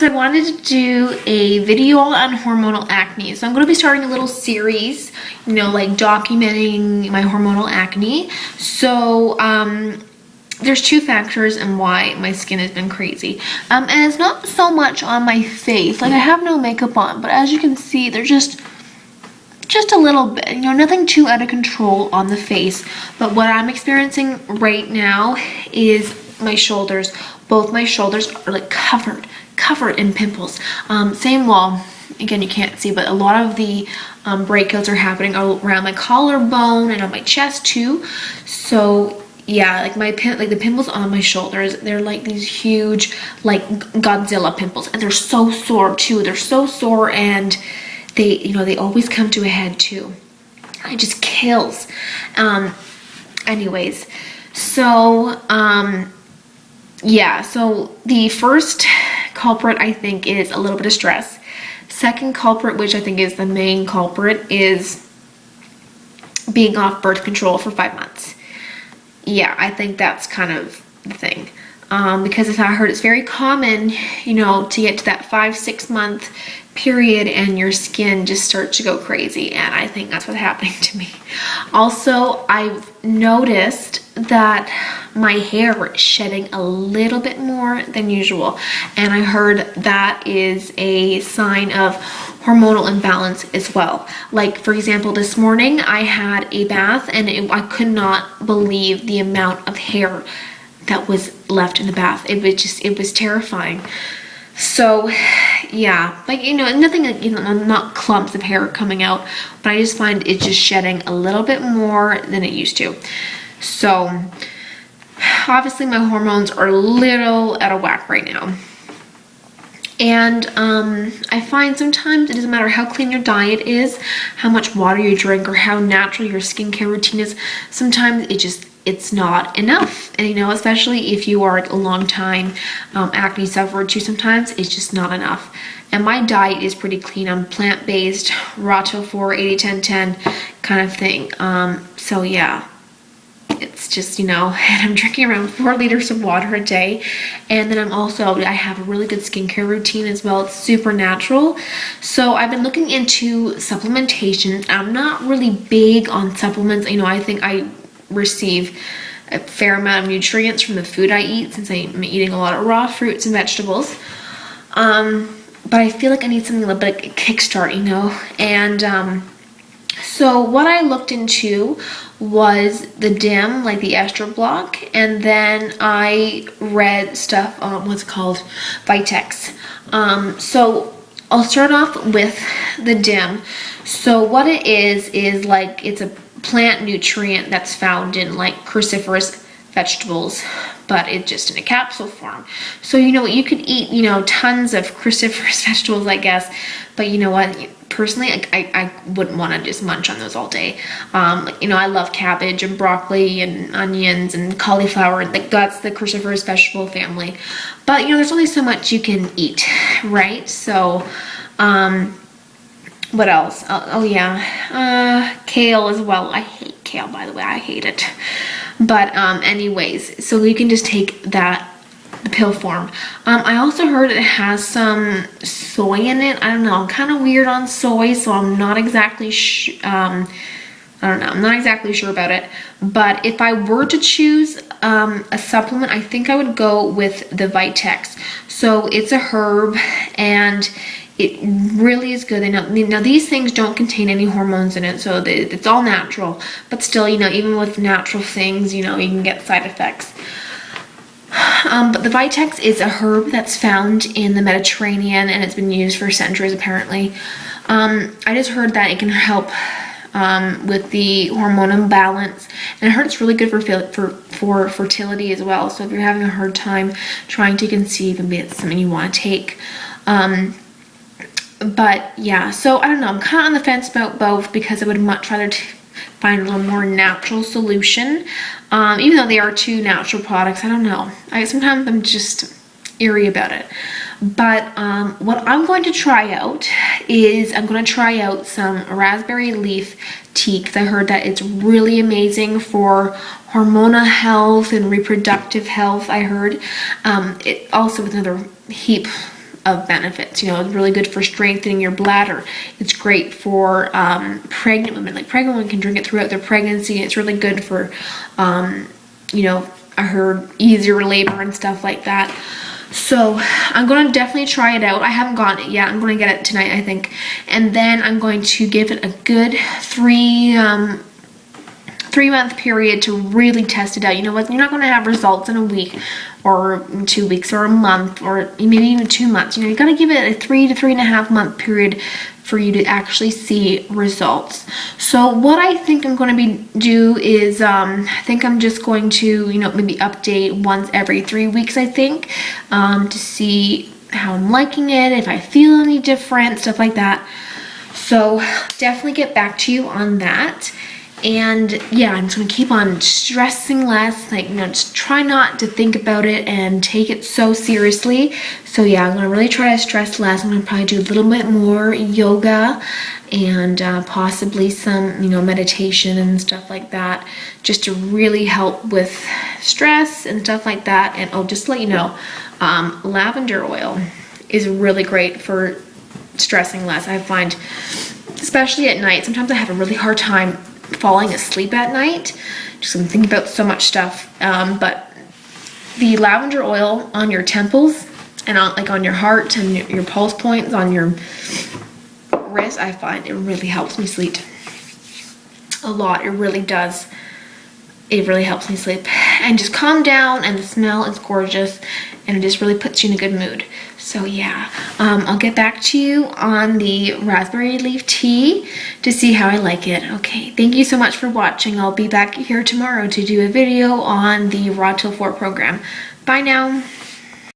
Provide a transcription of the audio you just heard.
So I wanted to do a video on hormonal acne. So I'm going to be starting a little series, you know, like documenting my hormonal acne. So there's two factors in why my skin has been crazy. And it's not so much on my face. Like, I have no makeup on, but as you can see, they're just a little bit, you know, nothing too out of control on the face. But what I'm experiencing right now is my shoulders. Both my shoulders are like covered in pimples. Same wall. Again, you can't see, but a lot of the breakouts are happening around my collarbone and on my chest too. So yeah, like the pimples on my shoulders, they're like these huge, like Godzilla pimples, and they're so sore too. They're so sore, and they, you know, they always come to a head too. It just kills. Anyways, so yeah, so the first culprit, I think, is a little bit of stress. Second culprit, which I think is the main culprit, is being off birth control for 5 months. Yeah, I think that's kind of the thing. Because as I heard, it's very common, you know, to get to that 5-6 month period and your skin just starts to go crazy, and I think that's what's happening to me. Also, I've noticed that my hair is shedding a little bit more than usual, and I heard that is a sign of hormonal imbalance as well. Like, for example, this morning I had a bath, and I could not believe the amount of hair that was left in the bath. It was terrifying. So yeah, like, you know, nothing like, you know, not clumps of hair coming out, but I just find it just shedding a little bit more than it used to. So obviously my hormones are a little out of whack right now. And I find sometimes it doesn't matter how clean your diet is, how much water you drink, or how natural your skincare routine is. Sometimes it's not enough. And, you know, especially if you are a long time acne sufferer too, sometimes it's just not enough. And my diet is pretty clean. I'm plant-based, raw tofu, 80-10-10 kind of thing. So yeah, it's just, you know, and I'm drinking around 4 liters of water a day. And then I have a really good skincare routine as well. It's super natural. So I've been looking into supplementation. I'm not really big on supplements. You know, I think I receive a fair amount of nutrients from the food I eat, since I'm eating a lot of raw fruits and vegetables. But I feel like I need something a little bit like a kickstart, you know. And so what I looked into was the DIM, like the ester block, and then I read stuff on what's called Vitex. So I'll start off with the DIM. So what it is like, it's a plant nutrient that's found in like cruciferous vegetables, but it's just in a capsule form. So, you know, you could eat, you know, tons of cruciferous vegetables, I guess, but you know what, personally, I wouldn't want to just munch on those all day. You know, I love cabbage and broccoli and onions and cauliflower, and like that's the cruciferous vegetable family. But, you know, there's only so much you can eat, right? So, what else? Oh yeah, kale as well. I hate kale, by the way. I hate it. But anyways, so you can just take that, the pill form. I also heard it has some soy in it. I don't know. I'm kind of weird on soy, so I'm not exactly I don't know. I'm not exactly sure about it. But if I were to choose a supplement, I think I would go with the Vitex. So it's a herb, and it really is good. Now these things don't contain any hormones in it, so it's all natural. But still, you know, even with natural things, you know, you can get side effects. But the Vitex is a herb that's found in the Mediterranean, and it's been used for centuries apparently. I just heard that it can help with the hormone imbalance, and I heard it's really good for fertility as well. So if you're having a hard time trying to conceive, and it's something you want to take. But yeah, so I don't know, I'm kind of on the fence about both, because I would much rather find a little more natural solution. Even though they are two natural products, I don't know. Sometimes I'm just eerie about it. But what I'm going to try out is I'm going to try out some raspberry leaf tea, because I heard that it's really amazing for hormonal health and reproductive health. I heard it also with another heap of benefits. You know, it's really good for strengthening your bladder. It's great for pregnant women. Like, pregnant women can drink it throughout their pregnancy. It's really good for, you know, I heard easier labor and stuff like that. So I'm going to definitely try it out. I haven't gotten it yet. I'm going to get it tonight, I think. And then I'm going to give it a good 3-month period to really test it out. You know what? You're not going to have results in a week or 2 weeks or a month or maybe even 2 months. You know, you got to give it a 3 to 3.5 month period for you to actually see results. So what I think I'm going to do is, I think I'm just going to, you know, maybe update once every 3 weeks, I think, to see how I'm liking it, if I feel any different, stuff like that. So definitely get back to you on that. And yeah, I'm just gonna keep on stressing less, like, you know, just try not to think about it and take it so seriously. So yeah, I'm gonna really try to stress less. I'm gonna probably do a little bit more yoga and possibly some, you know, meditation and stuff like that, just to really help with stress and stuff like that. And oh, just to let you know, lavender oil is really great for stressing less. I find, especially at night, sometimes I have a really hard time falling asleep at night, just I'm thinking about so much stuff, but the lavender oil on your temples and on your heart and your pulse points on your wrist, I find it really helps me sleep a lot. It really does. It really helps me sleep and just calm down, and the smell is gorgeous and it just really puts you in a good mood. So yeah, I'll get back to you on the raspberry leaf tea to see how I like it. Okay, thank you so much for watching. I'll be back here tomorrow to do a video on the Raw Till 4 program. Bye now.